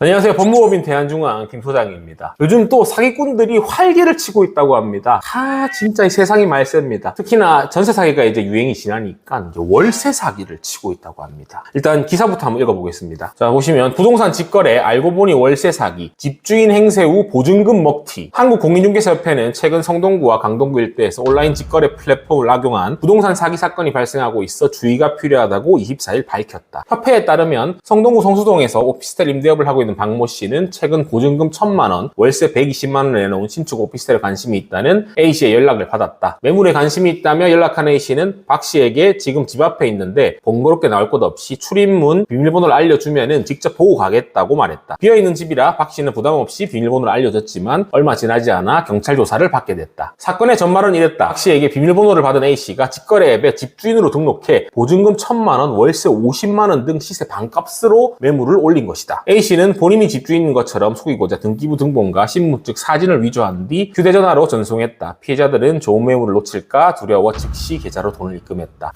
안녕하세요. 법무법인 대한중앙 김소장입니다. 요즘 또 사기꾼들이 활개를 치고 있다고 합니다. 진짜 이 세상이 말셉니다. 특히나 전세 사기가 이제 유행이 지나니까 이제 월세 사기를 치고 있다고 합니다. 일단 기사부터 한번 읽어보겠습니다. 자, 보시면 부동산 직거래 알고 보니 월세 사기, 집주인 행세 후 보증금 먹튀. 한국공인중개사협회는 최근 성동구와 강동구 일대에서 온라인 직거래 플랫폼을 악용한 부동산 사기 사건이 발생하고 있어 주의가 필요하다고 24일 밝혔다. 협회에 따르면 성동구 성수동에서 오피스텔 임대업을 하고 있는 박모 씨는 최근 보증금 1,000만 원, 월세 120만 원을 내놓은 신축 오피스텔에 관심이 있다는 A 씨의 연락을 받았다. 매물에 관심이 있다며 연락한 A 씨는 박 씨에게 지금 집 앞에 있는데 번거롭게 나올 것 없이 출입문 비밀번호를 알려주면은 직접 보고 가겠다고 말했다. 비어있는 집이라 박 씨는 부담 없이 비밀번호를 알려줬지만 얼마 지나지 않아 경찰 조사를 받게 됐다. 사건의 전말은 이랬다. 박 씨에게 비밀번호를 받은 A 씨가 직거래 앱에 집주인으로 등록해 보증금 1,000만 원, 월세 50만 원 등 시세 반값으로 매물을 올린 것이다. A 씨는 본인이 집주인인 것처럼 속이고자 등기부 등본과 신분증 사진을 위조한 뒤 휴대전화로 전송했다. 피해자들은 좋은 매물을 놓칠까 두려워 즉시 계좌로 돈을 입금했다.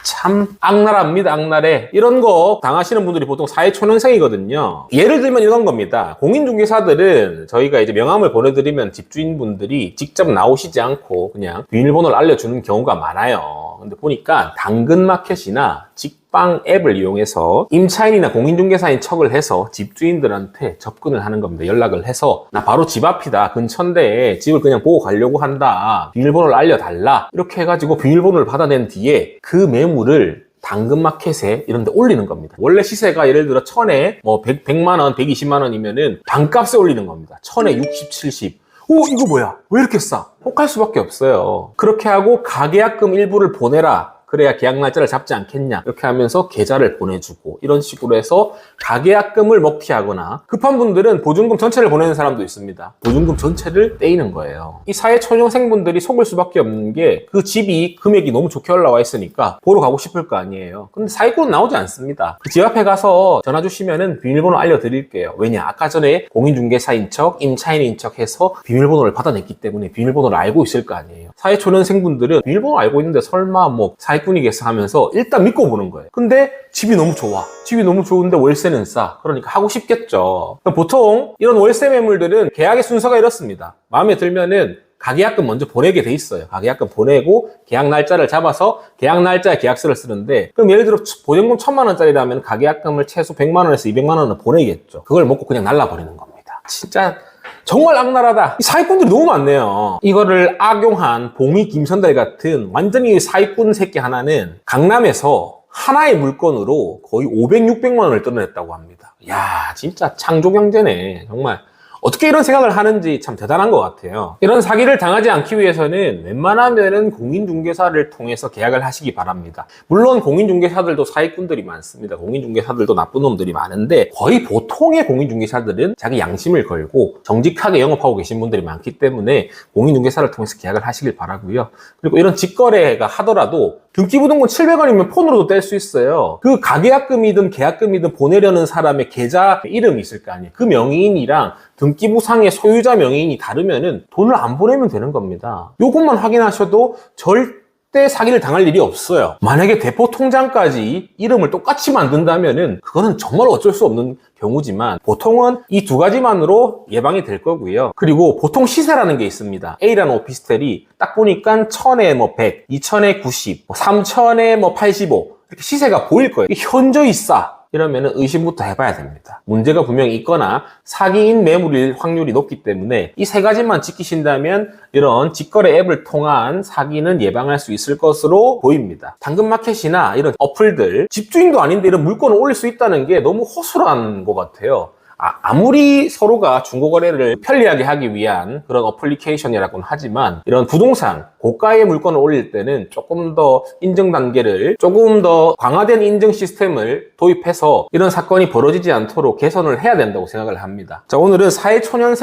참 악랄합니다. 악랄해. 이런 거 당하시는 분들이 보통 사회초년생이거든요. 예를 들면 이런 겁니다. 공인중개사들은 저희가 이제 명함을 보내드리면 집주인분들이 직접 나오시지 않고 그냥 비밀번호를 알려주는 경우가 많아요. 근데 보니까 당근마켓이나 직방 앱을 이용해서 임차인이나 공인중개사인 척을 해서 집주인들한테 접근을 하는 겁니다. 연락을 해서 나 바로 집 앞이다. 근처인데 집을 그냥 보고 가려고 한다. 비밀번호를 알려달라. 이렇게 해가지고 비밀번호를 받아낸 뒤에 그 매물을 당근마켓에 이런 데 올리는 겁니다. 원래 시세가 예를 들어 1,000에 뭐 100만 원, 120만 원이면은 반값에 올리는 겁니다. 1,000에 60, 70. 오, 이거 뭐야? 왜 이렇게 싸? 혹할 수밖에 없어요. 그렇게 하고 가계약금 일부를 보내라. 그래야 계약 날짜를 잡지 않겠냐. 이렇게 하면서 계좌를 보내주고 이런 식으로 해서 가계약금을 먹튀하거나 급한 분들은 보증금 전체를 보내는 사람도 있습니다. 보증금 전체를 떼이는 거예요. 이 사회초년생분들이 속을 수밖에 없는 게 그 집이 금액이 너무 좋게 올라와 있으니까 보러 가고 싶을 거 아니에요. 근데 사기꾼은 나오지 않습니다. 그 집 앞에 가서 전화 주시면은 비밀번호 알려드릴게요. 왜냐? 아까 전에 공인중개사인 척, 임차인인 척 해서 비밀번호를 받아냈기 때문에 비밀번호를 알고 있을 거 아니에요. 사회초년생분들은 비밀번호 알고 있는데 설마 뭐 사기꾼이겠어 하면서 일단 믿고 보는 거예요. 근데 집이 너무 좋아. 집이 너무 좋은데 월세는 싸. 그러니까 하고 싶겠죠. 보통 이런 월세 매물들은 계약의 순서가 이렇습니다. 마음에 들면은 가계약금 먼저 보내게 돼 있어요. 가계약금 보내고 계약 날짜를 잡아서 계약 날짜에 계약서를 쓰는데 그럼 예를 들어 보증금 1,000만 원짜리라면 가계약금을 최소 100만 원에서 200만 원을 보내겠죠. 그걸 먹고 그냥 날라버리는 겁니다. 진짜 정말 악랄하다. 사기꾼들이 너무 많네요. 이거를 악용한 봉이 김선달 같은 완전히 사기꾼 새끼 하나는 강남에서 하나의 물건으로 거의 500, 600만 원을 뜯어냈다고 합니다. 야, 진짜 창조경제네. 정말. 어떻게 이런 생각을 하는지 참 대단한 것 같아요. 이런 사기를 당하지 않기 위해서는 웬만하면은 공인중개사를 통해서 계약을 하시기 바랍니다. 물론 공인중개사들도 사기꾼들이 많습니다. 공인중개사들도 나쁜 놈들이 많은데 거의 보통의 공인중개사들은 자기 양심을 걸고 정직하게 영업하고 계신 분들이 많기 때문에 공인중개사를 통해서 계약을 하시길 바라고요. 그리고 이런 직거래가 하더라도 등기부등본 700원이면 폰으로도 뗄 수 있어요. 그 가계약금이든 계약금이든 보내려는 사람의 계좌 이름이 있을 거 아니에요. 그 명의인이랑 등기부상의 소유자 명의인이 다르면은 돈을 안 보내면 되는 겁니다. 요것만 확인하셔도 절대 사기를 당할 일이 없어요. 만약에 대포 통장까지 이름을 똑같이 만든다면은 그거는 정말 어쩔 수 없는 경우지만 보통은 이 두 가지만으로 예방이 될 거고요. 그리고 보통 시세라는 게 있습니다. A라는 오피스텔이 딱 보니까 1,000에 뭐 100, 2,000에 90, 3,000에 뭐 85 이렇게 시세가 보일 거예요. 현저히 싸. 이러면은 의심부터 해봐야 됩니다. 문제가 분명히 있거나 사기인 매물일 확률이 높기 때문에 이 세 가지만 지키신다면 이런 직거래 앱을 통한 사기는 예방할 수 있을 것으로 보입니다. 당근마켓이나 이런 어플들 집주인도 아닌데 이런 물건을 올릴 수 있다는 게 너무 허술한 것 같아요. 아무리 서로가 중고거래를 편리하게 하기 위한 그런 어플리케이션이라고는 하지만 이런 부동산 고가의 물건을 올릴 때는 조금 더 인증 단계를 조금 더 강화된 인증 시스템을 도입해서 이런 사건이 벌어지지 않도록 개선을 해야 된다고 생각을 합니다. 자, 오늘은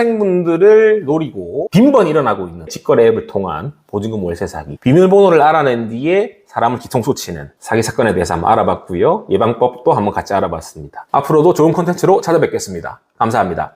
사회초년생분들을 노리고 빈번히 일어나고 있는 직거래 앱을 통한 보증금 월세 사기, 비밀번호를 알아낸 뒤에 사람을 뒤통수 치는 사기 사건에 대해서 한번 알아봤고요. 예방법도 한번 같이 알아봤습니다. 앞으로도 좋은 콘텐츠로 찾아뵙겠습니다. 감사합니다.